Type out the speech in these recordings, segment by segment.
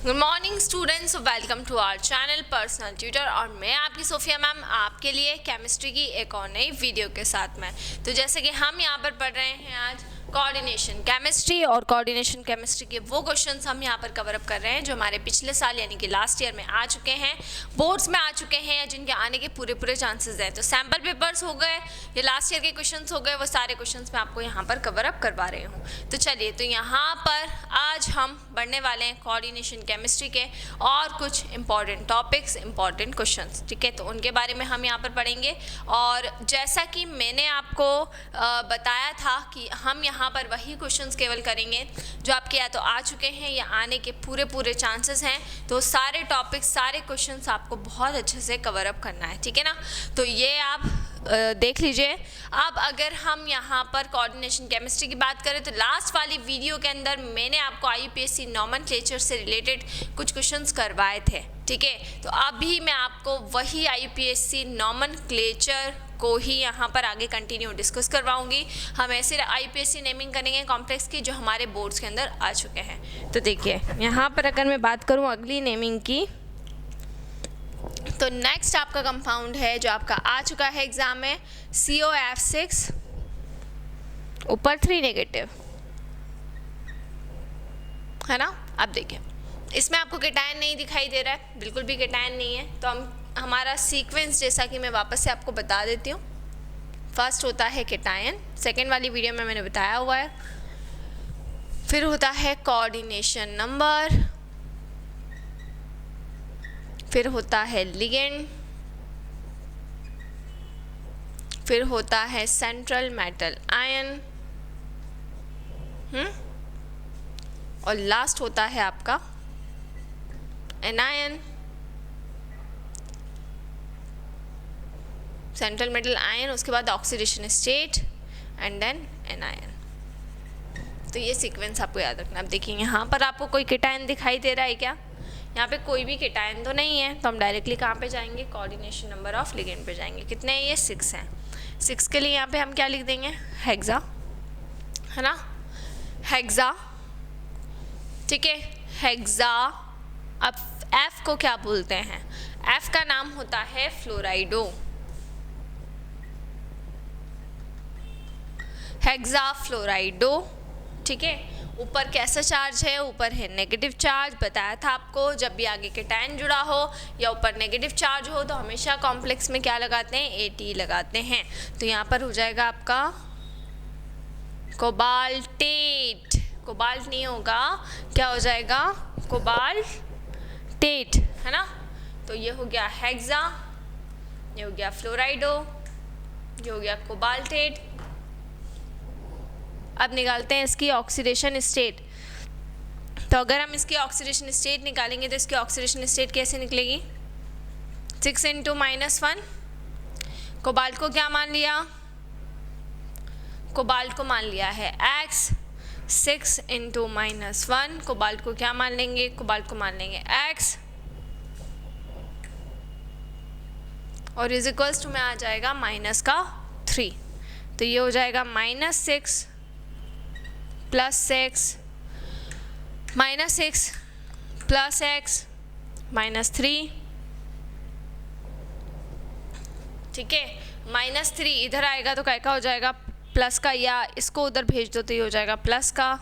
Good morning students, welcome to our channel personal tutor. और मैं आपकी सोफिया मैम आपके लिए केमिस्ट्री की एक और नई वीडियो के साथ में। तो जैसे कि हम यहाँ पर पढ़ रहे हैं आज कोऑर्डिनेशन केमिस्ट्री, और कोऑर्डिनेशन केमिस्ट्री के वो क्वेश्चंस हम यहाँ पर कवर अप कर रहे हैं जो हमारे पिछले साल यानी कि लास्ट ईयर में आ चुके हैं, बोर्ड्स में आ चुके हैं, या जिनके आने के पूरे चांसेस हैं। तो सैम्पल पेपर्स हो गए, ये लास्ट ईयर के क्वेश्चंस हो गए, वो सारे क्वेश्चंस मैं आपको यहाँ पर कवर अप करवा रही हूँ। तो चलिए, तो यहाँ पर आज हम पढ़ने वाले हैं कोऑर्डिनेशन केमिस्ट्री के और कुछ इंपॉर्टेंट टॉपिक्स, इंपॉर्टेंट क्वेश्चंस, ठीक है। तो उनके बारे में हम यहाँ पर पढ़ेंगे। और जैसा कि मैंने आपको बताया था कि हम यहाँ पर वही क्वेश्चंस केवल करेंगे जो आपके या तो आ चुके हैं या आने के पूरे चांसेस हैं। तो सारे टॉपिक्स, सारे क्वेश्चंस आपको बहुत अच्छे से कवर अप करना है, ठीक है ना। तो ये आप देख लीजिए। अब अगर हम यहाँ पर कोऑर्डिनेशन केमिस्ट्री की बात करें तो लास्ट वाली वीडियो के अंदर मैंने आपको IUPAC नॉमेनक्लेचर से रिलेटेड कुछ क्वेश्चंस करवाए थे, ठीक है। तो अभी मैं आपको वही IUPAC नॉमेनक्लेचर को ही यहाँ पर आगे कंटिन्यू डिस्कस करवाऊंगी। हम ऐसे IUPAC नेमिंग करेंगे कॉम्प्लेक्स की जो हमारे बोर्ड्स के अंदर आ चुके हैं। तो देखिए, यहाँ पर अगर मैं बात करूँ अगली नेमिंग की, तो नेक्स्ट आपका कंपाउंड है जो आपका आ चुका है एग्जाम में, COF6 ऊपर 3 नेगेटिव, है ना। अब देखिए, इसमें आपको केटायन नहीं दिखाई दे रहा है, बिल्कुल भी केटायन नहीं है। तो हमारा सीक्वेंस जैसा कि मैं वापस से आपको बता देती हूँ। फर्स्ट होता है केटायन, सेकेंड वाली वीडियो में मैंने बताया हुआ है। फिर होता है कोऑर्डिनेशन नंबर, फिर होता है लिगेंड, फिर होता है सेंट्रल मेटल आयन, और लास्ट होता है आपका एनायन। सेंट्रल मेटल आयन, उसके बाद oxidation state and then anion. तो ये सीक्वेंस आपको याद रखना। अब देखिए, यहाँ पर आपको कोई केटायन दिखाई दे रहा है क्या? यहाँ पे कोई भी केटायन तो नहीं है, तो हम डायरेक्टली कहाँ पे जाएंगे? कोऑर्डिनेशन नंबर ऑफ लिगेंड पे जाएंगे। कितने हैं ये? 6 हैं। 6 के लिए यहाँ पे हम क्या लिख देंगे? हेक्सा, है ना, हेक्सा, ठीक है, हेक्सा। अब F को क्या बोलते हैं? F का नाम होता है फ्लोराइडो, हेक्सा फ्लोराइडो, ठीक है। ऊपर कैसा चार्ज है? ऊपर है नेगेटिव चार्ज। बताया था आपको, जब भी आगे केटायन जुड़ा हो या ऊपर नेगेटिव चार्ज हो तो हमेशा कॉम्प्लेक्स में क्या लगाते हैं? AT लगाते हैं। तो यहाँ पर हो जाएगा आपका कोबाल्टेट। कोबाल्ट नहीं होगा, क्या हो जाएगा? कोबाल्टेट, है ना। तो ये हो गया हेक्सा, ये हो गया फ्लोराइडो, ये हो गया कोबाल्टेट। अब निकालते हैं इसकी ऑक्सीडेशन स्टेट। तो अगर हम इसकी ऑक्सीडेशन स्टेट निकालेंगे तो इसकी ऑक्सीडेशन स्टेट कैसे निकलेगी? 6 × -1। कोबाल्ट को क्या मान लिया? कोबाल्ट को मान लिया है X। 6 × -1, कोबाल्ट को क्या मान लेंगे? कोबाल्ट को मान लेंगे X, और इज इक्वल्स टू में आ जाएगा -3। तो ये हो जाएगा -6 +6 -6 + X -3, ठीक है। -3 इधर आएगा तो क्या हो जाएगा? प्लस का, या इसको उधर भेज दो तो ये हो जाएगा प्लस का,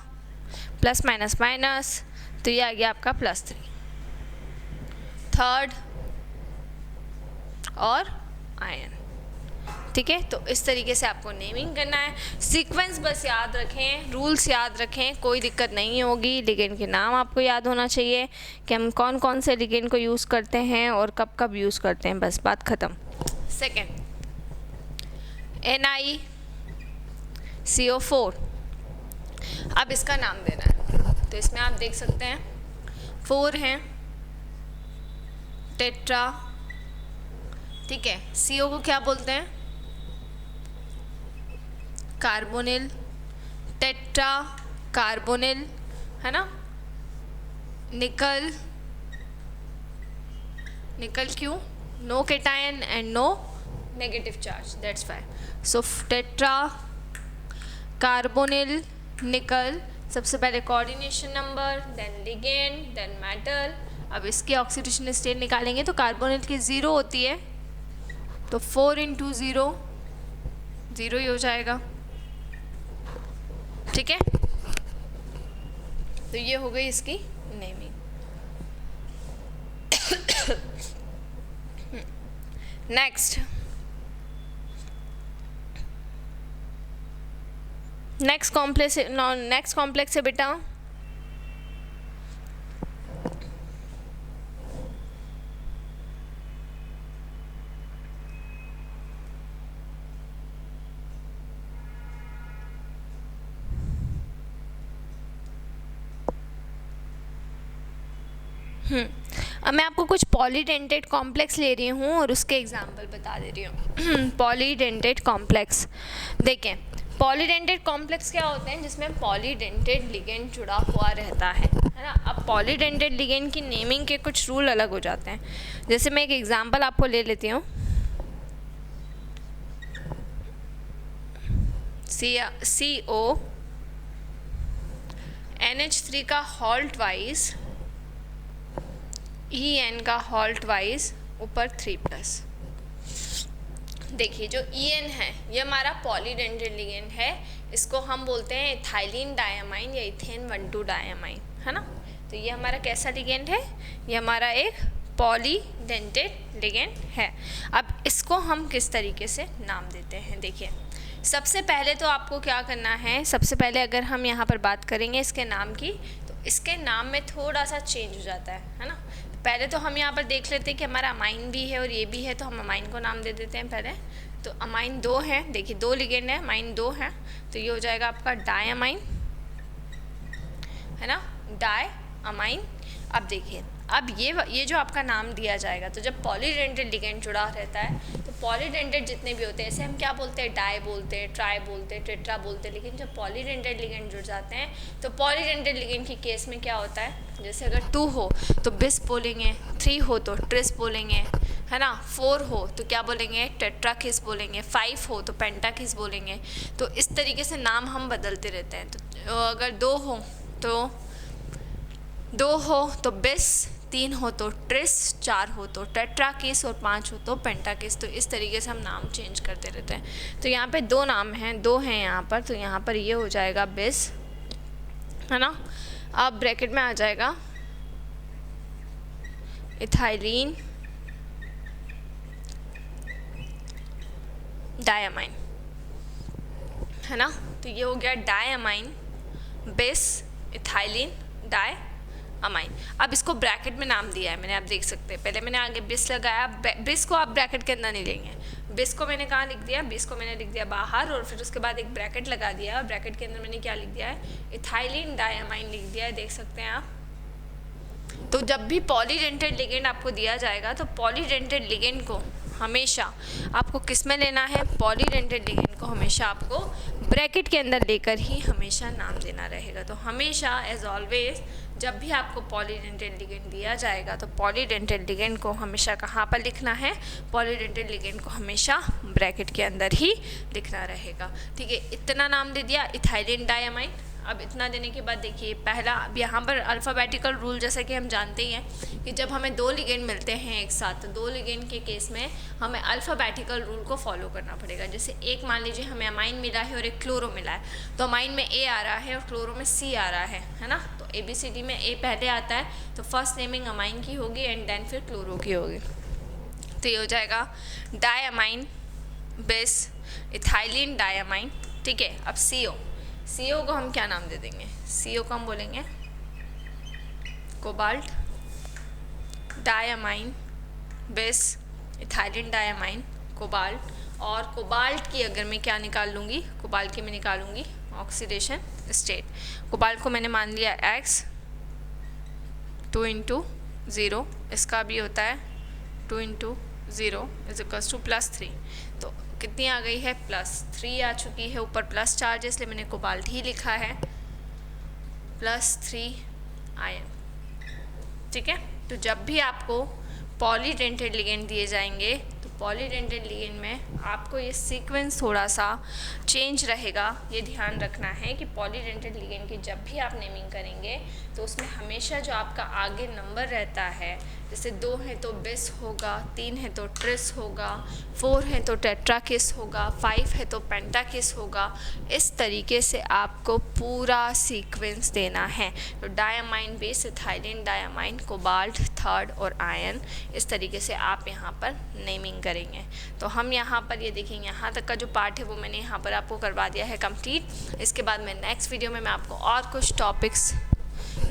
प्लस माइनस माइनस, तो ये आ गया आपका +3। थर्ड और आयन, ठीक है। तो इस तरीके से आपको नेमिंग करना है। सीक्वेंस बस याद रखें, रूल्स याद रखें, कोई दिक्कत नहीं होगी। लिगेंड के नाम आपको याद होना चाहिए कि हम कौन कौन से लिगेंड को यूज़ करते हैं और कब कब यूज़ करते हैं, बस बात ख़त्म। Second, NiCO4। अब इसका नाम देना है, तो इसमें आप देख सकते हैं 4 हैं, टेट्रा, ठीक है। CO को क्या बोलते हैं? कार्बोनिल, टेट्रा कार्बोनिल, है ना। निकल, निकल क्यों? No cation and no negative charge, that's why. So tetra carbonyl nickel सबसे पहले coordination number, then ligand, then metal. अब इसकी ऑक्सीडेशन स्टेट निकालेंगे तो कार्बोनेट की 0 होती है, तो 4 × 0 0 ही हो जाएगा। ठीक है, तो ये हो गई इसकी नेमिंग। नेक्स्ट कॉम्प्लेक्स है बेटा अब मैं आपको कुछ पॉलीडेंटेट कॉम्प्लेक्स ले रही हूँ और उसके एग्जाम्पल बता दे रही हूँ। पॉलीडेंटेट कॉम्प्लेक्स, देखें पॉलीडेंटेट कॉम्प्लेक्स क्या होते हैं, जिसमें पॉलीडेंटेट लिगेंड जुड़ा हुआ रहता है ना। अब पॉलीडेंटेट लिगेंड की नेमिंग के कुछ रूल अलग हो जाते हैं। जैसे मैं एक एग्जाम्पल आपको ले लेती हूँ, CO NH3 का हॉल्ट वाइज, EN का हॉल्ट वाइज ऊपर 3+। देखिए जो EN है ये हमारा पॉलीडेंटेट लिगेंड है, इसको हम बोलते हैं इथाइलिन डायमाइन या इथेन 1,2 डायमाइन, है ना। तो ये हमारा कैसा लिगेंड है, ये हमारा एक पॉलीडेंटेट लिगेंड है। अब इसको हम किस तरीके से नाम देते हैं, देखिए सबसे पहले तो आपको क्या करना है, सबसे पहले अगर हम यहाँ पर बात करेंगे इसके नाम की, तो इसके नाम में थोड़ा सा चेंज हो जाता है ना। पहले तो हम यहाँ पर देख लेते हैं कि हमारा अमाइन भी है और ये भी है, तो हम अमाइन को नाम दे देते हैं पहले। तो अमाइन 2 है, देखिए 2 लिगेंड है, अमाइन 2 है, तो ये हो जाएगा आपका डायअमाइन, है ना, डायअमाइन। अब देखिए अब ये जो आपका नाम दिया जाएगा, तो जब पॉलीडेंटेट लिगेंड जुड़ा रहता है तो पॉलीडेंटेट जितने भी होते हैं, ऐसे हम क्या बोलते हैं, डाई बोलते हैं, ट्राई बोलते हैं, टेट्रा बोलते हैं। लेकिन जब पॉलीडेंटेट लिगेंड जुड़ जाते हैं तो पॉलीडेंटेट लिगेंड की केस में क्या होता है, जैसे अगर 2 हो तो बिस बोलेंगे, 3 हो तो ट्रिस बोलेंगे, है ना, 4 हो तो क्या बोलेंगे, टेट्राकिस बोलेंगे, 5 हो तो पेंटाकिस बोलेंगे। तो इस तरीके से नाम हम बदलते रहते हैं। तो अगर 2 हो तो बिस, 3 हो तो ट्रिस, 4 हो तो टेट्राकिस और 5 हो तो पेंटाकिस। तो इस तरीके से हम नाम चेंज करते रहते हैं। तो यहाँ पे 2 नाम हैं, 2 हैं यहाँ पर, तो यहाँ पर ये हो जाएगा बिस, है ना। अब ब्रैकेट में आ जाएगा इथाइलिन डायअमाइन, है ना। तो ये हो गया डायअमाइन, बिस, इथाइलिन डायअमाइन। अब इसको ब्रैकेट में नाम दिया है मैंने, आप देख सकते हैं। पहले मैंने आगे बिस लगाया, बिस को आप ब्रैकेट के अंदर नहीं लेंगे, बिस को मैंने कहाँ लिख दिया, बिस को मैंने लिख दिया बाहर, और फिर उसके बाद एक ब्रैकेट लगा दिया, और ब्रैकेट के अंदर मैंने क्या लिख दिया है, इथाइलिन डायअमाइन लिख दिया है, देख सकते हैं आप। तो जब भी पॉलीडेंटेट लिगेंड आपको दिया जाएगा तो पॉलीडेंटेट लिगेंड को हमेशा आपको किस में लेना है, पॉलीडेंटेट लिगेंड को हमेशा आपको ब्रैकेट के अंदर लेकर ही हमेशा नाम देना रहेगा। तो हमेशा एज ऑलवेज जब भी आपको पॉलीडेंटेट लिगेंड दिया जाएगा तो पॉलीडेंटेट लिगेंड को हमेशा कहाँ पर लिखना है, पॉलीडेंटेट लिगेंड को हमेशा ब्रैकेट के अंदर ही लिखना रहेगा। ठीक है, इतना नाम दे दिया इथाइलिन डायअमाइन। अब इतना देने के बाद देखिए पहला, अब यहाँ पर अल्फ़ाबेटिकल रूल जैसा कि हम जानते ही हैं कि जब हमें 2 लिगेंड मिलते हैं एक साथ, तो 2 लिगेंड के केस में हमें अल्फ़ाबेटिकल रूल को फॉलो करना पड़ेगा। जैसे एक मान लीजिए हमें अमाइन मिला है और एक क्लोरो मिला है, तो अमाइन में A आ रहा है और क्लोरो में C आ रहा है ना। तो ABCD में A पहले आता है, तो फर्स्ट नेमिंग अमाइन की होगी एंड देन फिर क्लोरो की होगी। तो ये हो जाएगा डायअमाइन, बिस, इथाइलिन डायअमाइन। ठीक है, अब CO को हम क्या नाम दे देंगे, CO को हम बोलेंगे कोबाल्ट, डायअमाइन, बिस, इथाइलिन डायअमाइन, कोबाल्ट। और कोबाल्ट की अगर मैं क्या निकाल लूँगी, कोबाल्ट की मैं निकालूंगी ऑक्सीडेशन स्टेट। कोबाल्ट को मैंने मान लिया X, 2 × 0, इसका भी होता है 2 × 0 = +3। तो कितनी आ गई है, +3 आ चुकी है, ऊपर प्लस चार्ज है इसलिए मैंने कोबाल्ट ही लिखा है, +3 आयन। ठीक है, तो जब भी आपको पॉलीडेंटेट लिगेंड दिए जाएंगे तो पॉलीडेंटल लिगेंड में आपको ये सीक्वेंस थोड़ा सा चेंज रहेगा। ये ध्यान रखना है कि पॉलीडेंटल लिगेंड की जब भी आप नेमिंग करेंगे तो उसमें हमेशा जो आपका आगे नंबर रहता है, जैसे 2 है तो बिस होगा, 3 है तो ट्रिस होगा, 4 है तो टेट्राकिस होगा, 5 है तो पेंटाकिस होगा। इस तरीके से आपको पूरा सीक्वेंस देना है। तो diamine base, ethylene, diamine, cobalt, third और आयन, इस तरीके से आप यहाँ पर नेमिंग करेंगे। तो हम यहाँ पर ये देखेंगे, यहाँ तक का जो पार्ट है वो मैंने यहाँ पर आपको करवा दिया है कंप्लीट। इसके बाद मैं नेक्स्ट वीडियो में मैं आपको और कुछ टॉपिक्स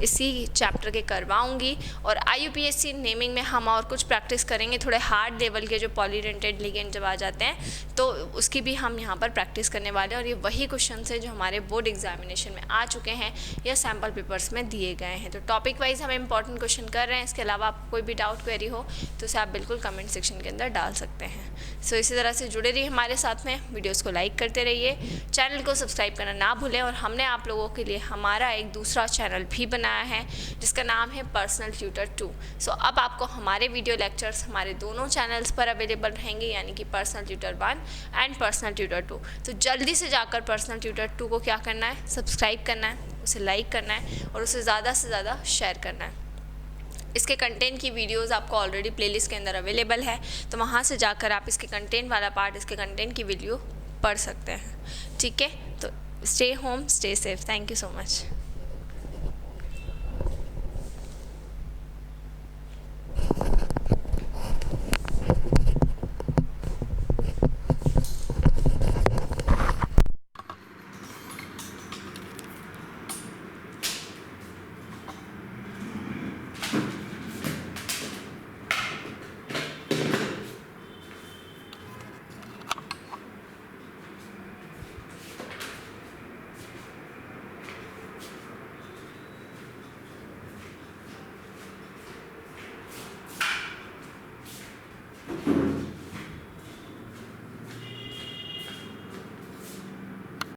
इसी चैप्टर के करवाऊंगी। और IUPAC नेमिंग में हम और कुछ प्रैक्टिस करेंगे, थोड़े हार्ड लेवल के जो पॉलीडेंटेड लिगेंड जब आ जाते हैं तो उसकी भी हम यहाँ पर प्रैक्टिस करने वाले हैं। और ये वही क्वेश्चन है जो हमारे बोर्ड एग्जामिनेशन में आ चुके हैं या सैम्पल पेपर्स में दिए गए हैं। तो टॉपिक वाइज हम इंपॉर्टेंट क्वेश्चन कर रहे हैं। इसके अलावा आपको कोई भी डाउट क्वेरी हो तो उसे आप बिल्कुल कमेंट सेक्शन के अंदर डाल सकते हैं। सो इसी तरह से जुड़े रहिए हमारे साथ में, वीडियोज़ को लाइक करते रहिए, चैनल को सब्सक्राइब करना ना भूलें। और हमने आप लोगों के लिए हमारा एक दूसरा चैनल भी बनाया है जिसका नाम है पर्सनल ट्यूटर 2। सो अब आपको हमारे वीडियो लेक्चर्स हमारे दोनों चैनल्स पर अवेलेबल रहेंगे, यानी कि personal tutor 1 and personal tutor 2। तो जल्दी से जाकर पर्सनल ट्यूटर 2 को क्या करना है, सब्सक्राइब करना है, उसे लाइक करना है और उसे ज़्यादा से ज़्यादा शेयर करना है। इसके कंटेंट की वीडियोस आपको ऑलरेडी प्लेलिस्ट के अंदर अवेलेबल है, तो वहाँ से जाकर आप इसके कंटेंट वाला पार्ट, इसके कंटेंट की वीडियो पढ़ सकते हैं। ठीक है, तो stay home, stay safe. Thank you so much.